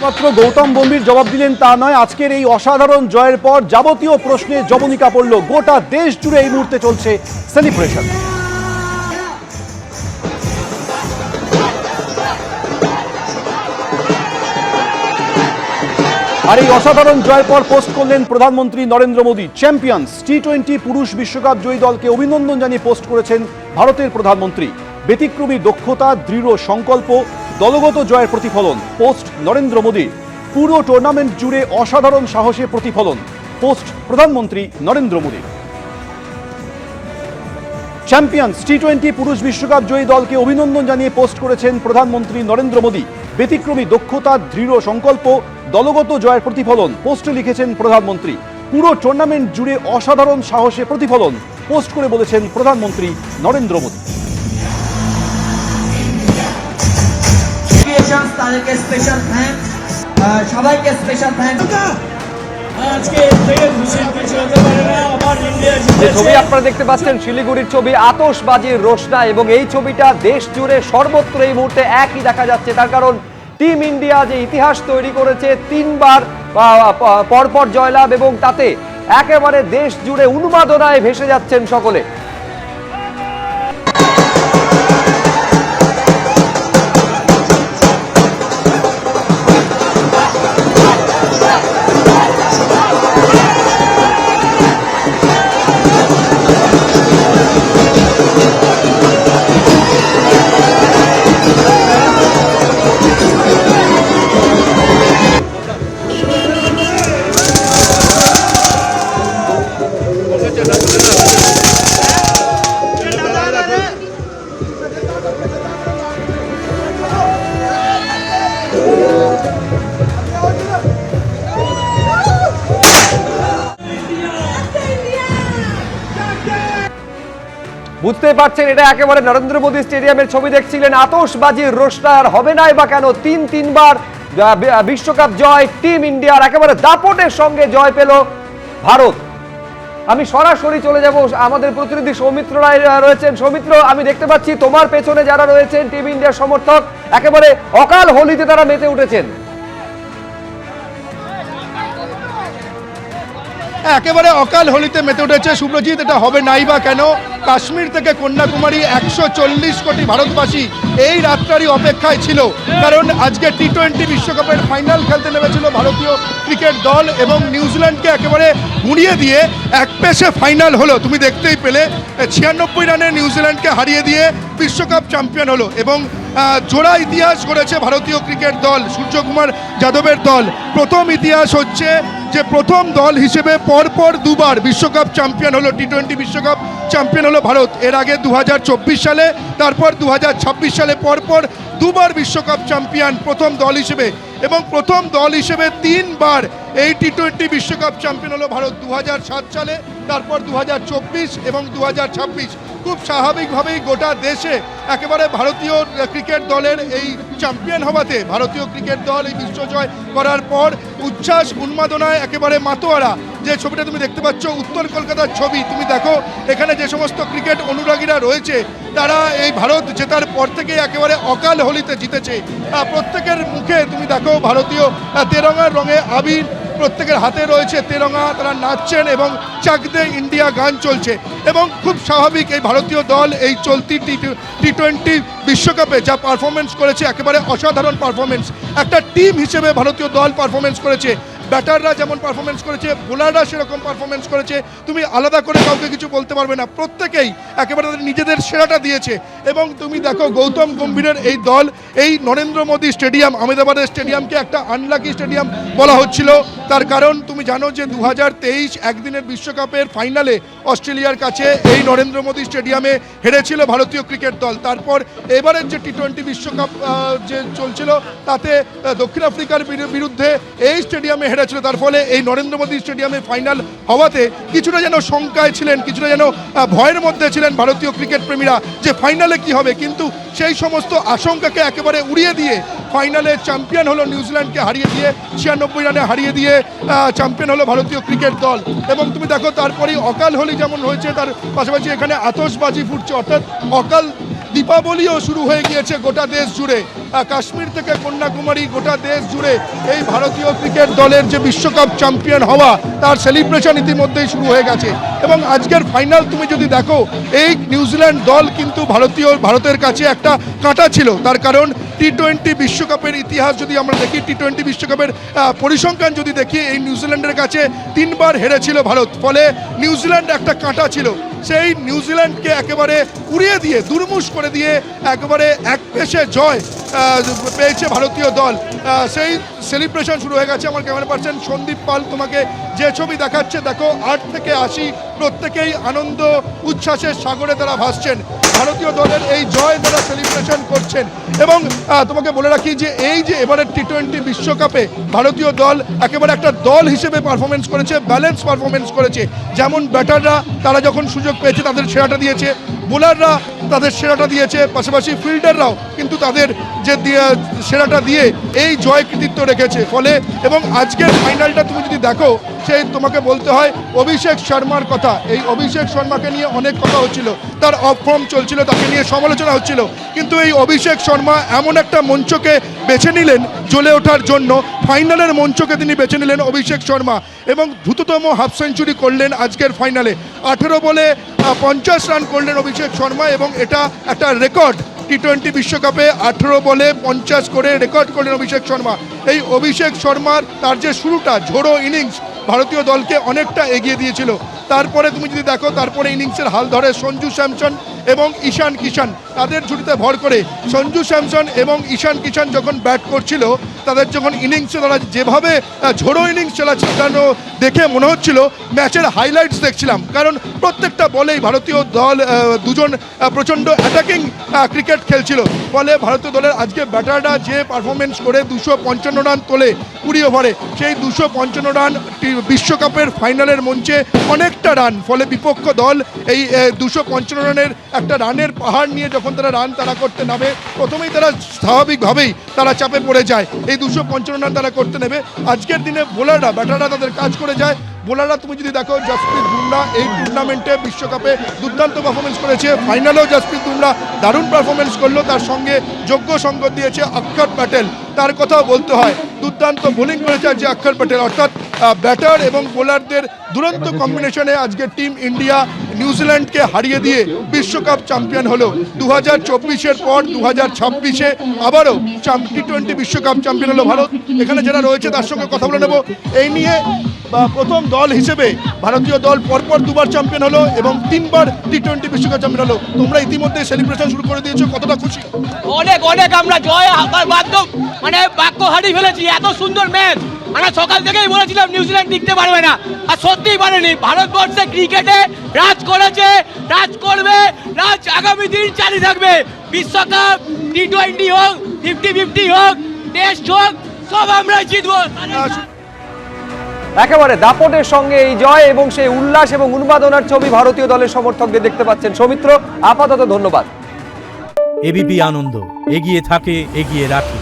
একমাত্র গৌতম গম্ভীর জবাব দিলেন তা নয়, আজকের এই অসাধারণ জয়ের পর যাবতীয় প্রশ্নে জবনিকা পড়ল। গোটা দেশ জুড়ে এই মুহূর্তে চলছে সেলিব্রেশন। আর এই অসাধারণ জয়ের পর পোস্ট করলেন প্রধানমন্ত্রী নরেন্দ্র মোদী। চ্যাম্পিয়ন্স টি-20 পুরুষ বিশ্বকাপ জয়ী দলকে অভিনন্দন জানিয়ে পোস্ট করেছেন ভারতের প্রধানমন্ত্রী। ব্যতিক্রমী দক্ষতা, দৃঢ় সংকল্প, দলগত জয়ের প্রতিফলন, পোস্ট নরেন্দ্র মোদী। পুরো টুর্নামেন্ট জুড়ে অসাধারণ সাহসের প্রতিফলন, পোস্ট প্রধানমন্ত্রী নরেন্দ্র মোদী। চ্যাম্পিয়ন্স টি-20 পুরুষ বিশ্বকাপ জয়ী দলকে অভিনন্দন জানিয়ে পোস্ট করেছেন প্রধানমন্ত্রী নরেন্দ্র মোদী। ব্যতিক্রমী দক্ষতা, দৃঢ় সংকল্প, দলগত জয়ের প্রতিফলন, পোস্টে লিখেছেন প্রধানমন্ত্রী। পুরো টুর্নামেন্ট জুড়ে অসাধারণ সাহসে প্রতিফলন, পোস্ট করে বলেছেন প্রধানমন্ত্রী নরেন্দ্র মোদী। তাদেরকে স্পেশাল থ্যাঙ্কস, সবাইকে স্পেশাল থ্যাঙ্কস। যে ছবি আপনারা দেখতে পাচ্ছেন শিলিগুড়ির ছবি, আতশবাজির রোশনা, এবং এই ছবিটা দেশ জুড়ে সর্বত্র এই মুহূর্তে একই দেখা যাচ্ছে। তার কারণ টিম ইন্ডিয়া যে ইতিহাস তৈরি করেছে, 3 বার পরপর জয়লাভ, এবং তাতে একেবারে দেশ জুড়ে উন্মাদনায় ভেসে যাচ্ছেন সকলে। বুঝতে পারছেন, এটা একেবারে নরেন্দ্র মোদী স্টেডিয়ামের ছবি দেখছিলেন। আতশবাজির রোশনা আর হবে না বা কেন, 3 বার বিশ্বকাপ জয় টিম ইন্ডিয়ার, একেবারে দাপটের সঙ্গে জয় পেল ভারত। আমি সরাসরি চলে যাব, আমাদের প্রতিনিধি সৌমিত্র রায় রয়েছেন। সৌমিত্র, আমি দেখতে পাচ্ছি তোমার পেছনে যারা রয়েছেন টিম ইন্ডিয়ার সমর্থক, একেবারে অকাল হোলিতে তারা মেতে উঠেছেন। একেবারে অকাল হোলিতে মেতে উঠেছে সুব্রজিৎ। এটা হবে নাই বা কেন, কাশ্মীর থেকে কন্যাকুমারী 140 কোটি ভারতবাসী এই রাতটারই অপেক্ষায় ছিল। কারণ আজকে টি-20 বিশ্বকাপের ফাইনাল খেলতে নেমেছিল ভারতীয় ক্রিকেট দল, এবং নিউজিল্যান্ডকে একেবারে গুঁড়িয়ে দিয়ে এক পেশে ফাইনাল হলো। তুমি দেখতেই পেলে 96 রানে নিউজিল্যান্ডকে হারিয়ে দিয়ে বিশ্বকাপ চ্যাম্পিয়ন হলো, এবং জোড়া ইতিহাস গড়েছে ভারতীয় ক্রিকেট দল, সূর্যকুমার যাদবের দল। প্রথম ইতিহাস হচ্ছে যে প্রথম দল হিসেবে পরপর 2 বার বিশ্বকাপ চ্যাম্পিয়ন হলো, টি-20 বিশ্বকাপ চ্যাম্পিয়ন হলো ভারত। এর আগে 2024 সালে, তারপর 2026 সালে পরপর 2 বার বিশ্বকাপ চ্যাম্পিয়ন প্রথম দল হিসেবে, এবং প্রথম দল হিসেবে 3 বার এই টি-20 বিশ্বকাপ চ্যাম্পিয়ন হলো ভারত। 2007 সালে, তারপর 2024 এবং 2026। খুব স্বাভাবিকভাবেই গোটা দেশে একেবারে ভারতীয় ক্রিকেট দলের এই চ্যাম্পিয়ন হওয়াতে, ভারতীয় ক্রিকেট দল এই বিশ্বজয় করার পর উচ্ছ্বাস উন্মাদনায় একেবারে মাতোয়ারা। যে ছবিটা তুমি দেখতে পাচ্ছ উত্তর কলকাতার ছবি, তুমি দেখো এখানে যে সমস্ত ক্রিকেট অনুরাগীরা রয়েছে তারা এই ভারত জেতার পর থেকে একেবারে অকাল হোলিতে জিতেছে। প্রত্যেকের মুখে তুমি দেখো ভারতীয় তেরঙ্গার রঙে আবির, প্রত্যেকের হাতে রয়েছে তেরঙ্গা, তারা নাচছেন এবং চাক দে ইন্ডিয়া গান চলছে। এবং খুব স্বাভাবিক, এই ভারতীয় দল এই চলতি টি-20 বিশ্বকাপে যা পারফরমেন্স করেছে, একেবারে অসাধারণ পারফরমেন্স। একটা টিম হিসেবে ভারতীয় দল পারফরমেন্স করেছে। ব্যাটাররা যেমন পারফরমেন্স করেছে, বোলাররা সেরকম পারফরমেন্স করেছে। তুমি আলাদা করে কাউকে কিছু বলতে পারবে না, প্রত্যেকেই একেবারে নিজেদের সেরাটা দিয়েছে। এবং তুমি দেখো গৌতম গম্ভীরের এই দল, এই নরেন্দ্র মোদী স্টেডিয়াম, আহমেদাবাদের স্টেডিয়ামকে একটা আনলাকি স্টেডিয়াম বলা হচ্ছিল। তার কারণ তুমি জানো যে 2023 একদিনের বিশ্বকাপের ফাইনালে অস্ট্রেলিয়ার কাছে এই নরেন্দ্র মোদী স্টেডিয়ামে হেরেছিল ভারতীয় ক্রিকেট দল। তারপর এবারের যে টি-20 বিশ্বকাপ যে চলছিল তাতে দক্ষিণ আফ্রিকার বিরুদ্ধে এই স্টেডিয়ামে হেরেছিল। তার ফলে এই নরেন্দ্র মোদী স্টেডিয়ামে ফাইনাল হওয়াতে কিছুটা যেন শঙ্কায় ছিলেন, কিছুটা যেন ভয়ের মধ্যে ছিলেন ভারতীয় ক্রিকেট প্রেমীরা যে ফাইনালে কি হবে। কিন্তু সেই সমস্ত আশঙ্কাকে একেবারে উড়িয়ে দিয়ে ফাইনালে চ্যাম্পিয়ন হলো নিউজিল্যান্ডকে হারিয়ে দিয়ে, 96 রানে হারিয়ে দিয়ে চ্যাম্পিয়ন হলো ভারতীয় ক্রিকেট দল। এবং তুমি দেখো তারপরেই অকাল হোলি যেমন হয়েছে, তার পাশাপাশি এখানে আতশবাজি ফুটছে, অর্থাৎ অকাল দীপাবলিও শুরু হয়ে গিয়েছে গোটা দেশ জুড়ে। কাশ্মীর থেকে কন্যাকুমারী গোটা দেশ জুড়ে এই ভারতীয় ক্রিকেট দলের যে বিশ্বকাপ চ্যাম্পিয়ন হওয়া তার সেলিব্রেশন ইতিমধ্যেই শুরু হয়ে গেছে। এবং আজকের ফাইনাল তুমি যদি দেখো, এই নিউজিল্যান্ড দল কিন্তু ভারতের কাছে একটা কাঁটা ছিল। তার কারণ টি-20 বিশ্বকাপের ইতিহাস যদি আমরা দেখি, টি-20 বিশ্বকাপের পরিসংখ্যান যদি দেখি, এই নিউজিল্যান্ডের কাছে 3 বার হেরেছিল ভারত। ফলে নিউজিল্যান্ড একটা কাঁটা ছিল। সেই নিউজিল্যান্ডকে একেবারে উড়িয়ে দিয়ে, দুর্মুষ করে দিয়ে একেবারে এক পেশে জয় পেয়েছে ভারতীয় দল। সেই সেলিব্রেশন শুরু হয়ে গেছে। আমার ক্যামেরা পার্সন সন্দীপ পাল তোমাকে যে ছবি দেখাচ্ছে, দেখো 8 থেকে 80 প্রত্যেকেই আনন্দ উচ্ছ্বাসের সাগরে তারা ভাসছেন। ভারতীয় দলের এই জয় তারা সেলিব্রেশন করছেন। এবং তোমাকে বলে রাখি যে এই যে এবারের টি-20 বিশ্বকাপে ভারতীয় দল একেবারে একটা দল হিসেবে পারফরমেন্স করেছে, ব্যালেন্স পারফরমেন্স করেছে। যেমন ব্যাটাররা তারা যখন সুযোগ পেয়েছে তাদের সেরাটা দিয়েছে, বোলাররা তাদের সেরাটা দিয়েছে, পাশাপাশি ফিল্ডাররাও কিন্তু তাদের যে সেরাটা দিয়ে এই জয় কৃতিত্ব রেখেছে। ফলে এবং আজকের ফাইনালটা তুমি যদি দেখো, সেই তোমাকে বলতে হয় অভিষেক শর্মার কথা। এই অভিষেক শর্মাকে নিয়ে অনেক কথা হচ্ছিল, তার অফ ফর্ম চলছিল, তাকে নিয়ে সমালোচনা হচ্ছিল। কিন্তু এই অভিষেক শর্মা এমন একটা মঞ্চকে বেছে নিলেন জ্বলে ওঠার জন্য, ফাইনালের মঞ্চকে তিনি বেছে নিলেন অভিষেক শর্মা, এবং দ্রুততম হাফ সেঞ্চুরি করলেন আজকের ফাইনালে। 18 বলে 50 রান করলেন অভিষেক শর্মা, এবং এটা একটা রেকর্ড। টি-20 বিশ্বকাপে 18 বলে 50 করে রেকর্ড করলেন অভিষেক শর্মা। এই অভিষেক শর্মার তার যে শুরুটা, ঝোড়ো ইনিংস ভারতীয় দলকে অনেকটা এগিয়ে দিয়েছিল। তারপরে তুমি যদি দেখো, তারপরে ইনিংসের হাল ধরে সঞ্জু স্যামসন এবং ঈশান কিষান, তাদের ঝুড়িতে ভর করে সঞ্জু স্যামসন এবং ঈশান কিষান যখন ব্যাট করছিল, তাদের যখন ইনিংসে তারা যেভাবে ঝোড়ো ইনিংস চালানো দেখে মনে হচ্ছিল ম্যাচের হাইলাইটস দেখছিলাম। কারণ প্রত্যেকটা বলেই ভারতীয় দল দুজন প্রচণ্ড অ্যাটাকিং ক্রিকেট খেলছিল। ফলে ভারতীয় দলের আজকে ব্যাটাররা যে পারফরমেন্স করে 255 রান তোলে 20 ওভারে, সেই 255 রান বিশ্বকাপের ফাইনালের মঞ্চে অনেকটা রান। ফলে বিপক্ষ দল এই 255 রানের একটা রানের পাহাড় নিয়ে যখন তারা করতে নামে, প্রথমেই তারা স্বাভাবিকভাবেই তারা চাপে পড়ে যায়। এই 255 রান তারা করতে নেবে। আজকের দিনে বোলাররা, ব্যাটাররা তাদের কাজ করে যায়। বোলাররা তুমি যদি দেখো, জসপ্রীত বুমরা এই টুর্নামেন্টে বিশ্বকাপে দুর্দান্ত পারফরমেন্স করেছে। ফাইনালেও জসপ্রীত বুমরা দারুণ পারফরমেন্স করলো। তার সঙ্গে যোগ্য সঙ্গত দিয়েছে অক্ষর প্যাটেল, তার কথাও বলতে হয়। দুর্দান্ত বোলিং করেছে আজকে অক্ষর প্যাটেল। অর্থাৎ ব্যাটার এবং বোলারদের দুরন্ত কম্বিনেশনে আজকে টিম ইন্ডিয়া নিউজিল্যান্ডকে হারিয়ে দিয়ে বিশ্বকাপ চ্যাম্পিয়ন হলো। 2024-এর পর 2026-এ আবারও টি-20 বিশ্বকাপ চ্যাম্পিয়ন হলো ভারত। এখানে যারা রয়েছে তার সঙ্গে কথা বলে নেব এই নিয়ে। প্রথম দল হিসেবে ভারতীয় দল পরপর 2বার চ্যাম্পিয়ন হলো এবং 3বার টি-20 বিশ্বকাপ চ্যাম্পিয়ন হলো। তোমরা ইতিমধ্যে সেলিব্রেশন শুরু করে দিয়েছো, কতটা খুশি? অনেক অনেক আমরা জয় মানে বাক্য হারিয়ে ফেলেছি। এত সুন্দর ম্যাচ, আমরা সকাল থেকেই বলেছিলাম নিউজিল্যান্ড টিকতে পারবে না, আর সত্যিই পারেনি। ভারতবর্ষে ক্রিকেটে রাজ করেছে, রাজ করবে, রাজ আগামী দিন চালিয়ে থাকবে। বিশ্বকাপ, টি-20 হোক, 50-50 হোক, টেস্ট হোক, সব আমরা জিতবো। একেবারে দাপটের সঙ্গে এই জয় এবং সেই উল্লাস এবং উন্মাদনার ছবি ভারতীয় দলের সমর্থকদের দেখতে পাচ্ছেন। সৌমিত্র, আপাতত ধন্যবাদ। এবিপি আনন্দ, এগিয়ে থাকে, এগিয়ে রাখে।